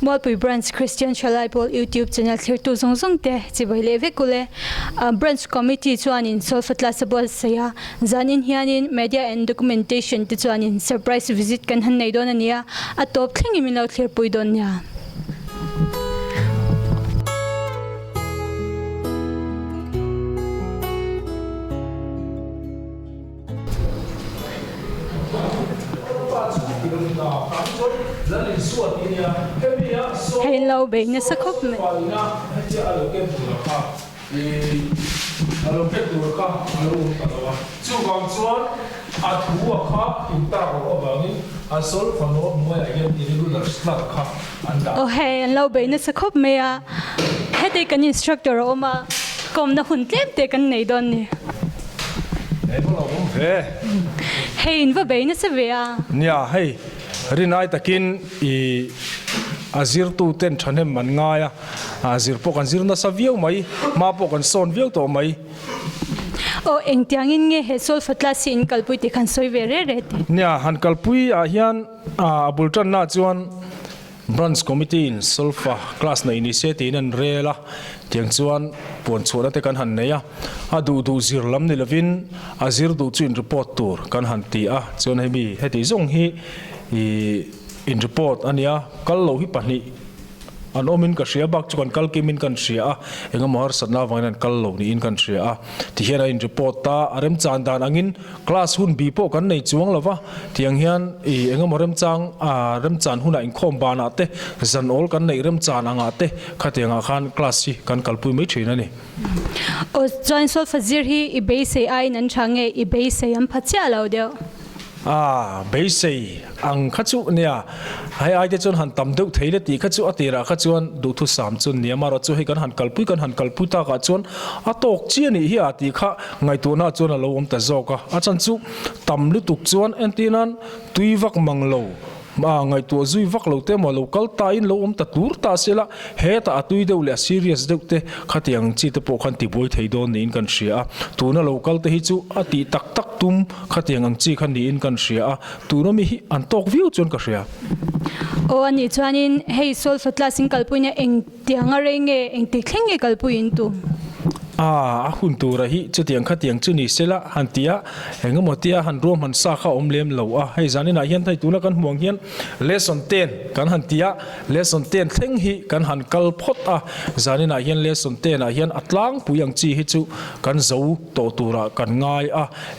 Molpui branch Christian Chalai Paul YouTube channel thir tu zong zong te chibai leve kule branch committee chuan in solfatla sabol saya zanin hianin media and documentation ti chuan in surprise visit kan han nei don ania a top thling imi lo thlir pui don nia Hello, bem nessa copa. Oh hey, hello, bem nessa copa meia. Hede kan instructor oma kom na huntlem te kan nei don ni. Hey, inva bem nessa vea. Nia, hey. Rinai takin I azir tu ten chanem man ngaya azir po kan zir na sa viau mai ma po kan son viau to mai o engtiangin nge he sol fatla sin kalpui te kan soi vere rete nia han kalpui a hian abultan na chuan branch committee in solfa class na initiative nan rela tiang chuan pon chona te kan han neya adu du zir lam ni lovin azir du chuin report tur kan han ti a chuan hemi heti zong hi in report ania kallo hi pani an omin ka shia bak chuan kal kemin kan shia enga mohar satna wangin kallo ni in kan shia ti hian in report ta arem chan dan angin class hun bi po kan nei chuang lova tiang hian enga morem chang rem chan huna in khom bana te zan ol kan nei rem chan anga te khatianga khan class hi kan kalpui mai thina ni o join sol fazir hi I be se ai nan change I be se am phachia lo deu Basei ang khachu nia hai ai te chon han tam deuh theile ti khachu atira khachuan du thu sam chun nia maro chu he kan han kalpui ta ka chon atok chi ani hi ati kha ngai tu na chon lo om ta zoka achan chu tam lu tuk chuan antinan tuiwak manglo ma ngai tu zui vak lo te mo local ta in lo om ta tur ta sela he ta atui deuh le serious deuh te khatiang chi te po khan ti boi thei don ni in kan ria tu na local te hi chu ati tak tak tum khatiang ang chi khan ni in kan ria tu no mi hi an tok view chon ka ria o ani chuanin hei sol fatla sing kalpuina eng tianga renge eng ti thlenge kalpuin tu hun tu ra hi chutiang khatiang chu ni sela hantia engamotia han rom han sa kha omlem lo hei zanina hian thai tuna kan huang hian lesson 10 kan hantia lesson 10 thleng hi kan han kal phot zanina hian lesson 10 hian atlang puyang chi hi chu kan zo to tura kan ngai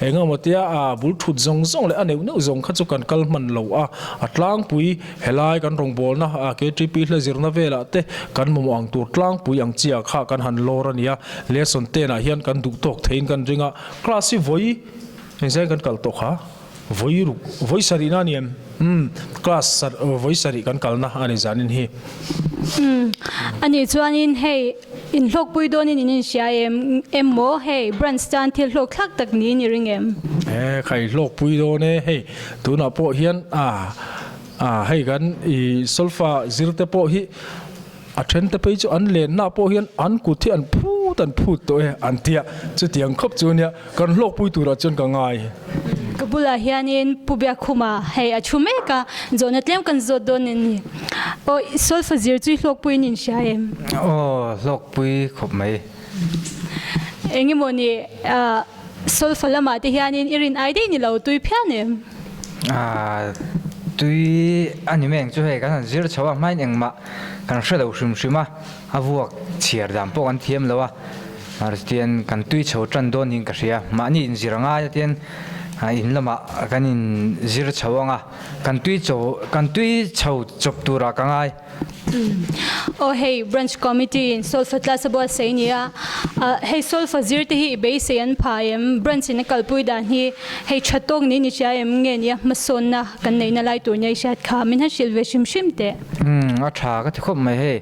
engamotia bul thut zong zong le aneu neu zong kha chu kan kal man lo atlang pui helai kan rong bol na KTP hla zirna vela te kan mo ang tur tlang puyang chia kha kan han lor ania lesson 10 hian kan du tok thein kan ringa class hi voi engzai kan kal to kha voi sarina niam class voi sari kan kalna ani zanin hi ani chuanin hei in hlok pui donin in sia em mo hei branch stan thil hlok thak tak ni ni ringem khai hlok pui do ne hei tuna po hian hei kan I solfa zirte po hi athen te pe chu an len na po hian an ku thi an phut to an tia chu tiang khop chu nia kan hlok pui tura chon ka ngai kabula hianin pubya khuma hei achume ka zonatlem kan zodon ni o sol fazir chu hlok pui nin shaem hlok pui khop mai engi moni sol falama te hianin irin ai dei ni lo tui phianem tui ani meng chu he kan zir chawa mai engma kan shado shima avuak chiar dam po kan thiam lawa artian kan tui chho tran don ning ka ria mani in ziranga ya tian in lama kan in zir chawanga kan tui chho chop tura ka ngai oh hey branch committee in sol fatla sabo seinia hey sol fazir te hi be sean phaem branch in kalpui dan hi hey chatong ni chaem nge nia mason na kan nei na lai tur nyai shat kha min ha silve shim te a tha ka thkhop mai he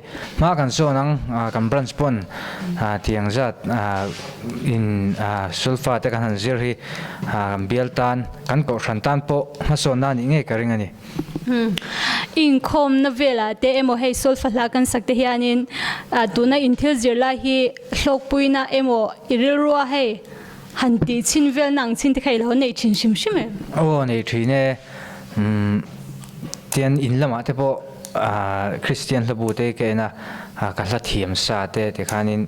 ma kan so nang kan branch pon tiang zat in sulfa te kan zir hi bialtan kan ko shantan po mason na ni nge ka ringa ni in khom na vela te emo hei sol fala kan sakte hianin tuna inthil zirla hi hlok puina emo irilruwa hei hanti chin vel nang chin te khai lo nei chin shim nei thine tian in lama te po Christian labu te ke na ka la thiam sa te khanin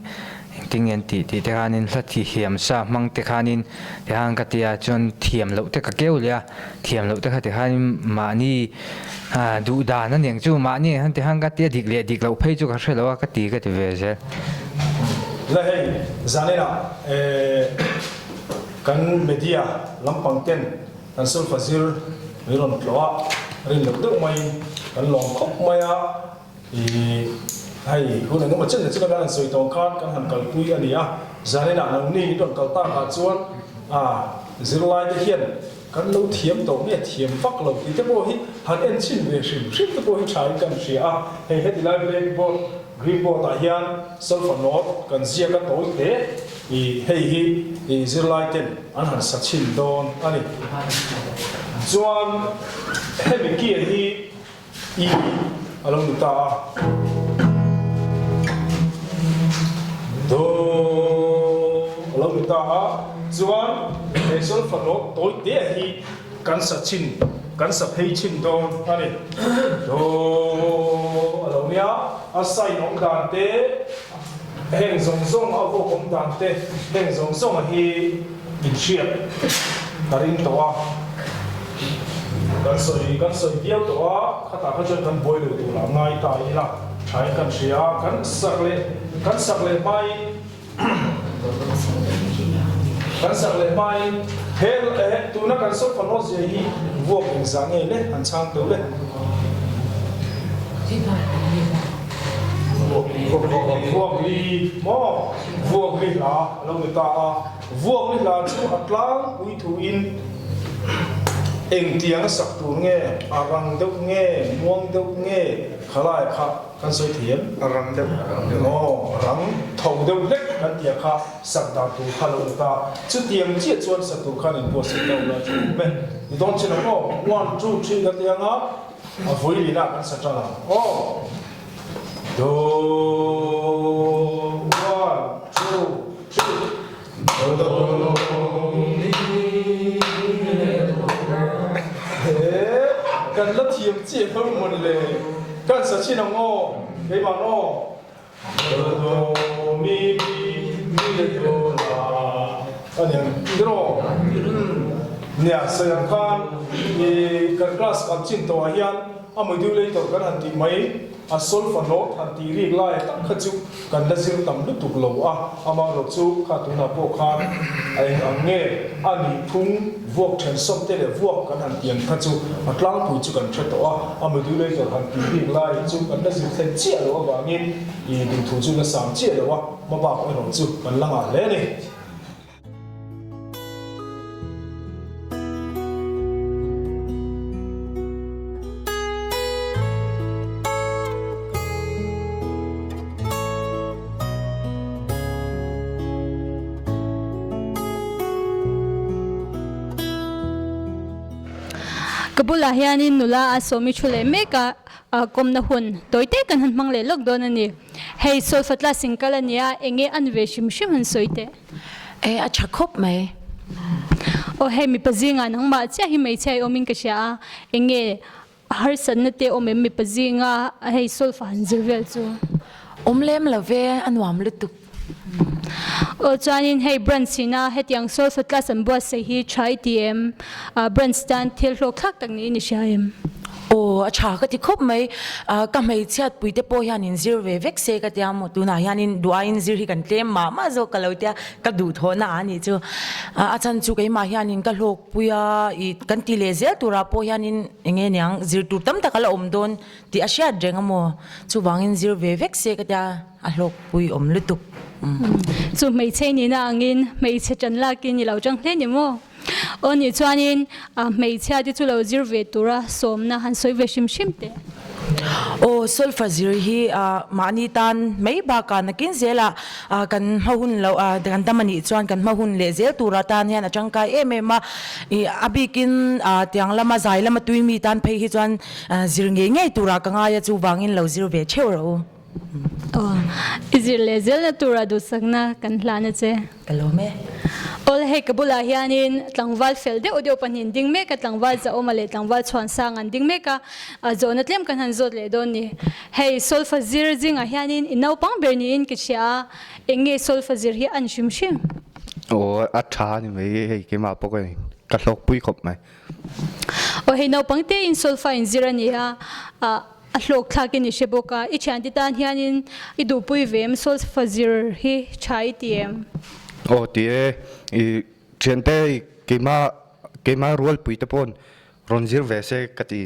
tingen ti te khanin la thi hiam sa mang te khanin te hang ka tia chon thiam lo te ka keu lia thiam lo te kha te khanin ma ni du da na neng chu ma ni han te hang ka tia dik le dik lo phei chu ka hrelo ka ti ka te ve je la hei zanena kan media lampang ten kan sul fazil viron tloa rin lo deuh mai kan long khop mai a hay hun anh mà chân là chưa có soi tông khan kan han kal pui ani a zane na nang ni don kal ta ka chuan zero line te hian kan lo thiam to nge thiam fak lo ti te bo hi han en chin ve shim te bo hi thai kan ria a he he dilai black ball green ball ta hian sulfur note kan zia ka to te hi zero line ten an han sa chin don ani chuan he mi ki hi along ta do along ta chuan he sulfur note toy te hi kan sa chin kan sa phei chin don ani do along ya asai nong dan te heng zong a vo kom dan te heng zong hi in shiap tarin to a kan soi biao to a khata kha chen kan boi lo tu la ngai ta i la thai kan sia kan sak le mai kan sak le mai hel tu na kan so fa no je hi vo king sang nge le an chang to le vuông li la lâu người ta vuông li la chú atlang ui thu in eng tiếng sắc tu nghe arang đâu nghe muang đâu nghe khalai kha kan soi thiam arang đâu rang thâu đâu lek kan tia kha sak da tu kha lo ta chu tiang chi chuan sak tu kha nin bo se đâu la chu me ni don chen no 1 2 3 kan tia nga a voi li na kan sa cha la do 1 2 3 kan la thiam chi phom mon le kan sa chi na ngo ke ma ngo do mi do la ani dro nya sa yang khan ni kan class kan chin to hian amoi du le to kan han ti mai a sulfur note han ti ri lai tak kha chu kan la zir tam lu tuk lo a ama ro chu kha tu na po khan ai ange ani thung vuok then som te le vuok kan han tiang kha chu atlang pui chu kan thret to a amoi du le to han ti ri lai chu kan la zir then chi lo wa ngin I ding thu chu na sam chi lo wa ma ba ko ro chu kan la nga le ni kabula hianin nula asomi chule meka komna hun toite kan han mangle lok don ani hei solfatla singkalania enge anve shim shim han soite a chakhop mai o hei mi pazinga nang ma cha hi mai chai omin ka sha enge har sanate o mi pazinga hei solfa han zirvel chu omlem lave anwam lutuk o chanin hei brand sina hetiang solfatla sanbua se hi chai tm brand stand thil hlok thak tak ni ni shaim o a cha ka ti khop mai ka mai chat puite po hianin zir ve vek se ka tia mo tu na hianin duain zir hi kan tlem ma zo ka lotia ka du thona ani chu a chan chu kai ma hianin ka hlok puya I kan ti le zel tura po hianin enge nyang zir tur tam ta kala om don ti a sha dreng mo chu wangin zir ve vek se ka tia a hlok pui om lutuk chu mai chei ni na angin mai che chan la kin ni lo chang hle ni mo oni chuanin mai cha ti chu lo zir ve tura somna han soi ve shim shim te o sulfur zir hi mani tan mai ba ka nakin zela kan mahun lo kan tamani chuan kan mahun le zel tura tan hian atangkai emema abikin tiang lama zai lama tuimi tan phei hi chuan zir nge nge tura ka nga ya chu wangin lo zir ve chero izir le zel na tura du sakna kan hlana che kalo me ol hei kabula hianin tlangwal fel de audio panin ding me ka tlangwal za omale tlangwal chhuan sang an ding me ka zona tlem kan han zot le don ni hei solfazir jing a hianin inau pang ber ni in ki chia enge solfazir hi an shim shim โอ้อัฐานี่ไม่ให้กี่มาปกติกระโหลกปุ้ยขบไหม o hei nau pang te in solfa in zira ni ha a hlok thlakin ni sheboka I chan ti tan hianin I du pui vem solfazir hi chai tiem โอ้ที่อีเชียนเต้กี่มารัวปุ้ยตะปนรอนซิร์เวเซกติ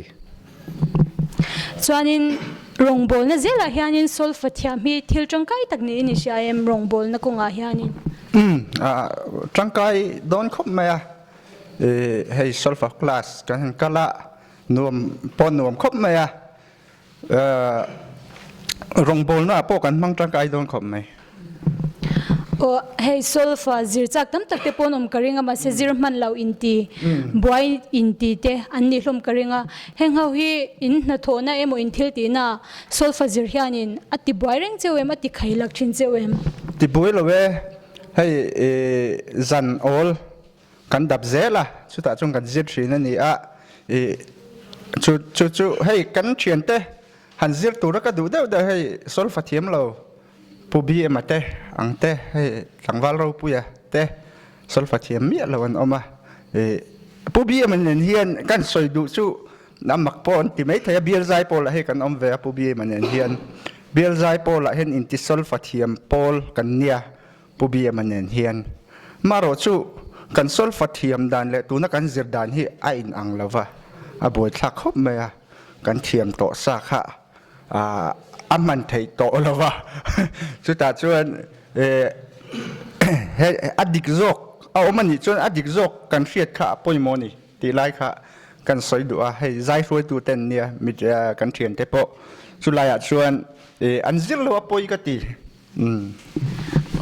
chuanin rongbol na zela hianin solfa thiam hi thil tangkai tak ni ni sha em rongbol na kunga hianin ร่างกายโดนคบไหมให้โซลฟาคลาสกันกะละนวมปนนวมคบไหมรงบอลน่ะพวกกันมั่งร่างกายโดนคบไหม o hei solfa zir chak tam tak te pon karinga ma se zir man lau inti boy inti te anni hlom karinga heng hau hi in na thona emo in thil ti na solfa zir hianin ati boy reng chewem ati khailak thin chewem ติบุยละเวให้จันโอลกันดับเซล่ะชุดตาจงกันเจ็ดสีนั่นนี่ชุให้กันเชียนเตหันเสียตัวแล้วก็ดูได้ให้โซลฟาเทียมเราผู้บีมาเตอังเตให้สังวาลเราปุยเตโซลฟาเทียมเมียเราวันออกมาผู้บีมันเฮียนกันสวยดูชูน้ำหมักปอนที่ไม่ทายเบียร์ใจปอละให้กันอมเวผู้บีมันเฮียนเบียร์ใจปอละเห็นอินทิโซลฟาเทียมปอลกันเนี่ยผู้บีมันเฮียนมารอชูกันโซลฟาเทียมดันและตัวนักการเสียดานที่ไอ้อังละวะอาบวยทักคบไหมกันเทียมโตสักะอามันไทยโตละวะสุดท้ายชวนอดีตโจกเอามันนี่ชวนอดีตโจกกันเฟียดข้าป่วยโมนี่ตีไล่ข้ากันสอยดูให้ใจช่วยตัวเต็นเนี่ยมีกันเทียนเทปสุดท้ายชวนอันซิลว่าป่วยก็ตี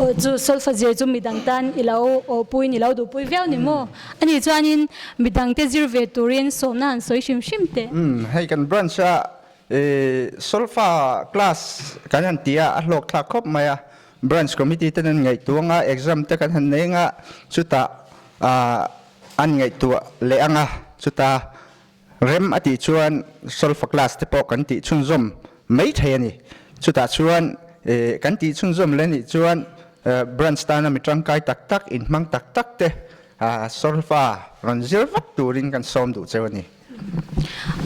o chu solfa zir chu midang tan ilau o pui ni lau du pui veu ni mo ani chuanin midang te zir ve turin somna an soi shim shim te ให้กันบรันช์โซลฟาคลาสกันหันตีอะโลกทักคบมาบรันช์คอมมิตี้ตั้งไงตัวงะเอ็กซัมแต่กันหันเองะสุดตาอันไงตัวเลี้ยงะสุดตาเริ่มอธิชวนโซลฟาคลาสที่ปกันติชุนซมไม่เทียนี่สุดตาชวนกันติชุนซมเล่นนี่ชวนบรันช์ตานามิตรังกายตักอินมังตักเตโซลฟารันซิลวัตตูรินกันซ้อมดูเจ้านี่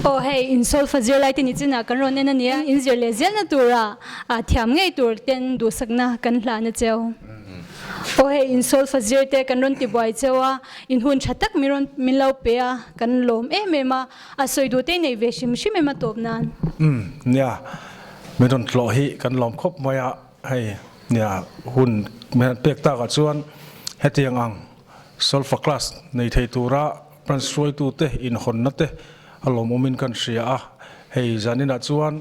o hei in solfa zir lai te ni china kan ron ena nia in zir le zel na tura thiam ngei tur ten du sakna kan hla na cheu o hei in solfa zir te kan ron ti boi chewa in hun thatak miron milau pe a kan lom ma a soi du te nei ve shim shim ma top nan เนี่ยไม่ต้องหล่อหิกันหลอมคบมาให้เนี่ยหุ่นมันเปียกตากับส่วนให้เตียงอังโซลฟาคลาสในไทยตัวระปรันสวยตัวเตอินคนนัดเตอารมณ์มินกันเสียให้จานินาส่วน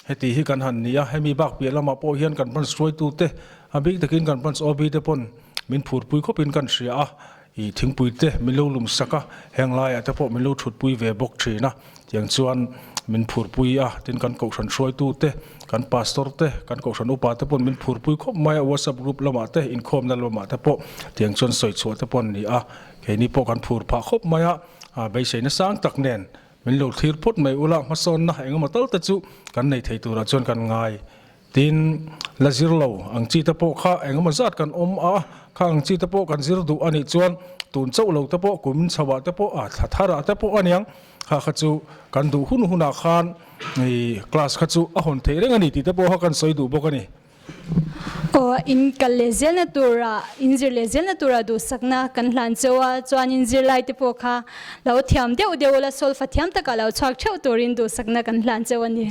ให้ตีให้กันหันเนี่ยให้มีบักเปียละมาโปเฮียนกันปรันสวยตัวเตอาบิกตะกินกันปรันสอบีเตปนมินผูดปุยคบอินกันเสียอีทิ้งปุยเตมิลูลุมสักแห่งลายแต่พอมิลูฉุดปุยเวบกชีนะอย่างส่วนมินผูดปุยตินกันเกาชันสวยตัวเตกันพาสตอร์เตกันเกาชันอุปาเตปนมินผูดปุยคบไม่วอทส์แอปกรุ๊ปละมาเตอินคอมนั่นละมาเตปเตียงส่วนสวยสวยเตปนนี่แค่นี้พอกันผูดพาคบไม่ใบเสนสร้างตักแน่นมันหลุดทีพุทธไม่อุลามาสอนนะเองมาตั้งแต่จุกันในไทยตัวจนกันง่ายตินละซิรโลอังจีตะโปข้าเองมาจัดกันข้าอังจีตะโปกันซิรดูอันนี้จวนตุนเจ้าเหล่าตะโปกุมสวัสตะโปทาระตะโปอันยังข้าขจูกันดูหุ่นอาคารในคลาสขจูหุ่นเทเรงอันนี้ติตะโปข้ากันสอยดูบอกกันนี่o in kal le zel na tura in zir le zel na tura du sakna kan hlan chewa chuan in zir lai te po kha lo thiam deuh deuh la solfa thiam ta ka lo chhuak theu turin du sakna kan hlan chewa ni